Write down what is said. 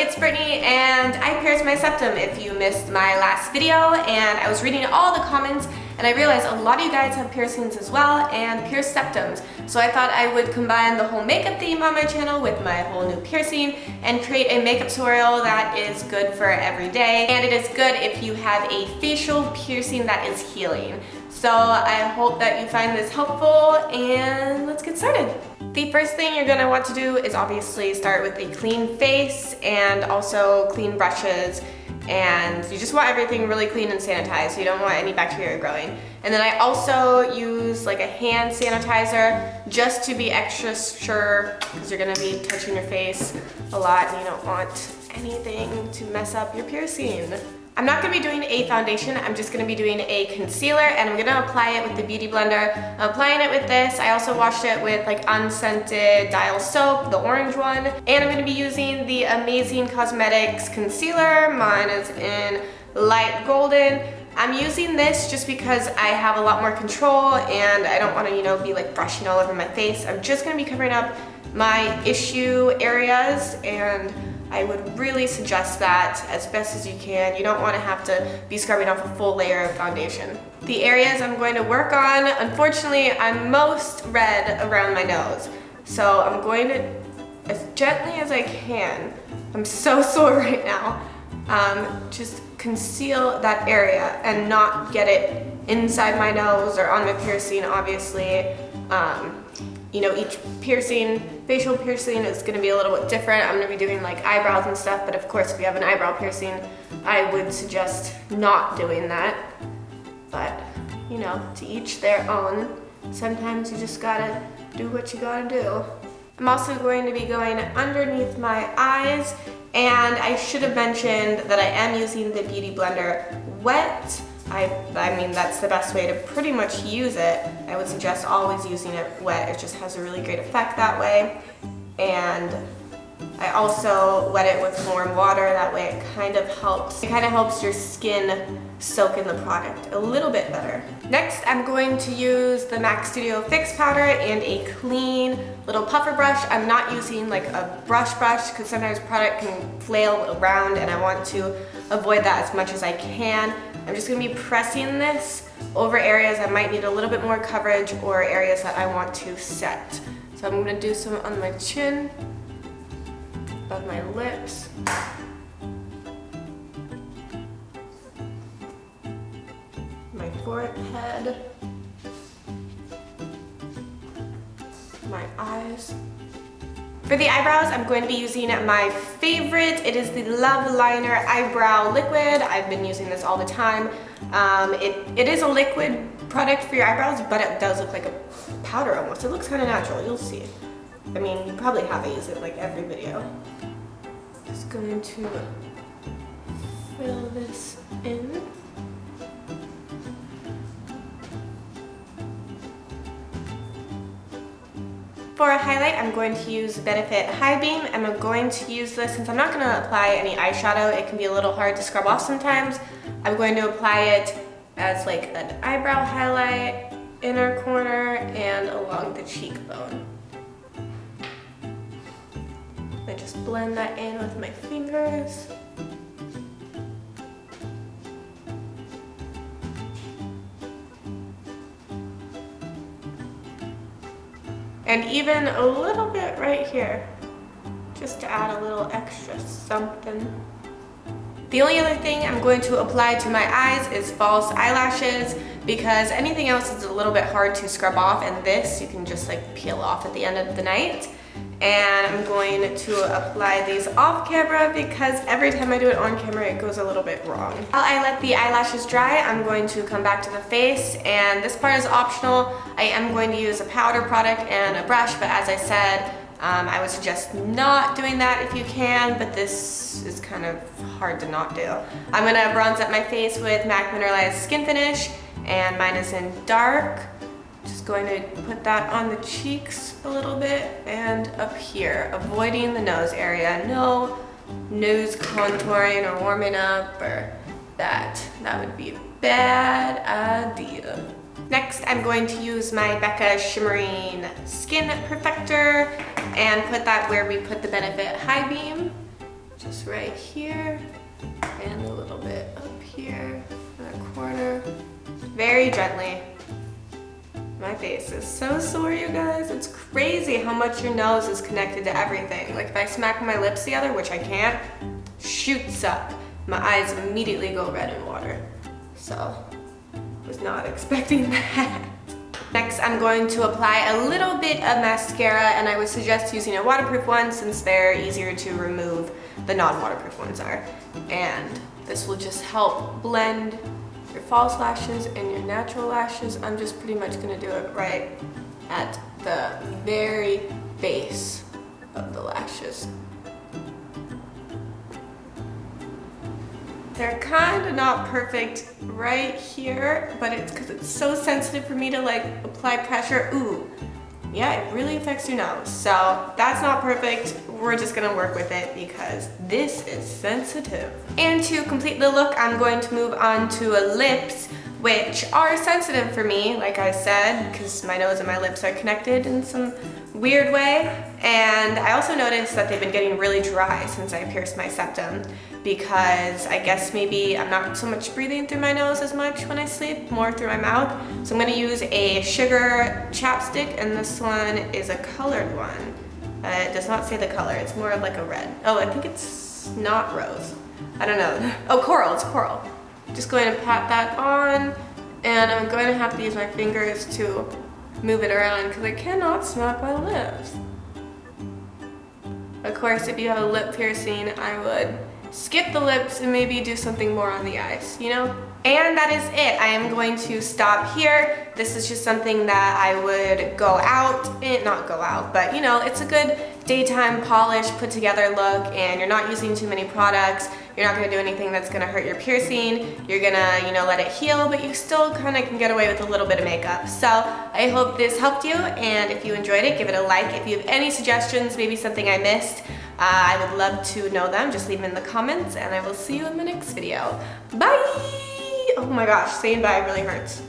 it's Brittany and I pierced my septum if you missed my last video, and I was reading all the comments and I realized a lot of you guys have piercings as well and pierced septums. So I thought I would combine the whole makeup theme on my channel with my whole new piercing and create a makeup tutorial that is good for every day, and it is good if you have a facial piercing that is healing. So I hope that you find this helpful, and let's get started. The first thing you're gonna want to do is obviously start with a clean face and also clean brushes, and you just want everything really clean and sanitized so you don't want any bacteria growing. And then I also use like a hand sanitizer just to be extra sure, because you're gonna be touching your face a lot and you don't want anything to mess up your piercing. I'm not going to be doing a foundation, I'm just going to be doing a concealer, and I'm going to apply it with the Beauty Blender. I'm applying it with this. I also washed it with like unscented Dial soap, the orange one, and I'm going to be using the Amazing Cosmetics concealer. Mine is in light golden. I'm using this just because I have a lot more control and I don't want to, be like brushing all over my face. I'm just going to be covering up my issue areas, and I would really suggest that as best as you can. You don't want to have to be scrubbing off a full layer of foundation. The areas I'm going to work on, unfortunately, I'm most red around my nose. So I'm going to, as gently as I can, I'm so sore right now, just conceal that area and not get it inside my nose or on my piercing, obviously. Each facial piercing is going to be a little bit different. I'm going to be doing like eyebrows and stuff, but of course if you have an eyebrow piercing, I would suggest not doing that. But, to each their own. Sometimes you just gotta do what you gotta do. I'm also going to be going underneath my eyes, and I should have mentioned that I am using the Beauty Blender wet. I mean, that's the best way to pretty much use it. I would suggest always using it wet. It just has a really great effect that way. And I also wet it with warm water. That way it kind of helps your skin soak in the product a little bit better. Next, I'm going to use the MAC Studio Fix powder and a clean little puffer brush. I'm not using like a brush because sometimes product can flail around and I want to avoid that as much as I can. I'm just going to be pressing this over areas I might need a little bit more coverage or areas that I want to set. So I'm going to do some on my chin, above my lips, my forehead, my eyes. For the eyebrows, I'm going to be using my favorite. It is the Love Liner Eyebrow Liquid. I've been using this all the time. It is a liquid product for your eyebrows, but it does look like a powder almost. It looks kind of natural, you'll see. I mean, you probably have it use it like every video. Just going to fill this in. For a highlight, I'm going to use Benefit High Beam, and I'm going to use this since I'm not going to apply any eyeshadow. It can be a little hard to scrub off sometimes. I'm going to apply it as like an eyebrow highlight, inner corner, and along the cheekbone. I just blend that in with my fingers. And even a little bit right here, just to add a little extra something. The only other thing I'm going to apply to my eyes is false eyelashes, because anything else is a little bit hard to scrub off, and this you can just like peel off at the end of the night. And I'm going to apply these off camera because every time I do it on camera it goes a little bit wrong. While I let the eyelashes dry, I'm going to come back to the face, and this part is optional. I am going to use a powder product and a brush, but as I said, I would suggest not doing that if you can, but this is kind of hard to not do. I'm going to bronze up my face with MAC Mineralized Skin Finish, and mine is in dark. Just going to put that on the cheeks a little bit and up here, avoiding the nose area. No nose contouring or warming up or that. That would be a bad idea. Next, I'm going to use my Becca Shimmering Skin Perfector and put that where we put the Benefit High Beam. Just just right here and a little bit up here in the corner. Very gently. My face is so sore, you guys. It's crazy how much your nose is connected to everything. Like if I smack my lips together, which I can't, shoots up. My eyes immediately go red in water. So, was not expecting that. Next, I'm going to apply a little bit of mascara, and I would suggest using a waterproof one since they're easier to remove than non-waterproof ones are. And this will just help blend your false lashes and your natural lashes. I'm just pretty much gonna do it right at the very base of the lashes. They're kind of not perfect right here, but it's because it's so sensitive for me to like apply pressure. Ooh, yeah, it really affects your nose. So that's not perfect. We're just gonna work with it because this is sensitive. And to complete the look, I'm going to move on to lips, which are sensitive for me, like I said, because my nose and my lips are connected in some weird way. And I also noticed that they've been getting really dry since I pierced my septum, because I guess maybe I'm not so much breathing through my nose as much when I sleep, more through my mouth. So I'm gonna use a sugar chapstick, and this one is a colored one. It does not say the color, it's more of like a red. Oh, I think it's not rose. I don't know. Oh, coral, it's coral. Just going to pat that on, and I'm going to have to use my fingers to move it around because I cannot smack my lips. Of course, if you have a lip piercing, I would skip the lips and maybe do something more on the eyes, you know? And that is it. I am going to stop here. This is just something that I would go out, not go out, but you know, it's a good daytime polish, put together look, and you're not using too many products. You're not gonna do anything that's gonna hurt your piercing. You're gonna, you know, let it heal, but you still kind of can get away with a little bit of makeup. So I hope this helped you, and if you enjoyed it, give it a like. If you have any suggestions, maybe something I missed, I would love to know them. Just leave them in the comments, and I will see you in my next video. Bye! Oh my gosh, saying bye really hurts.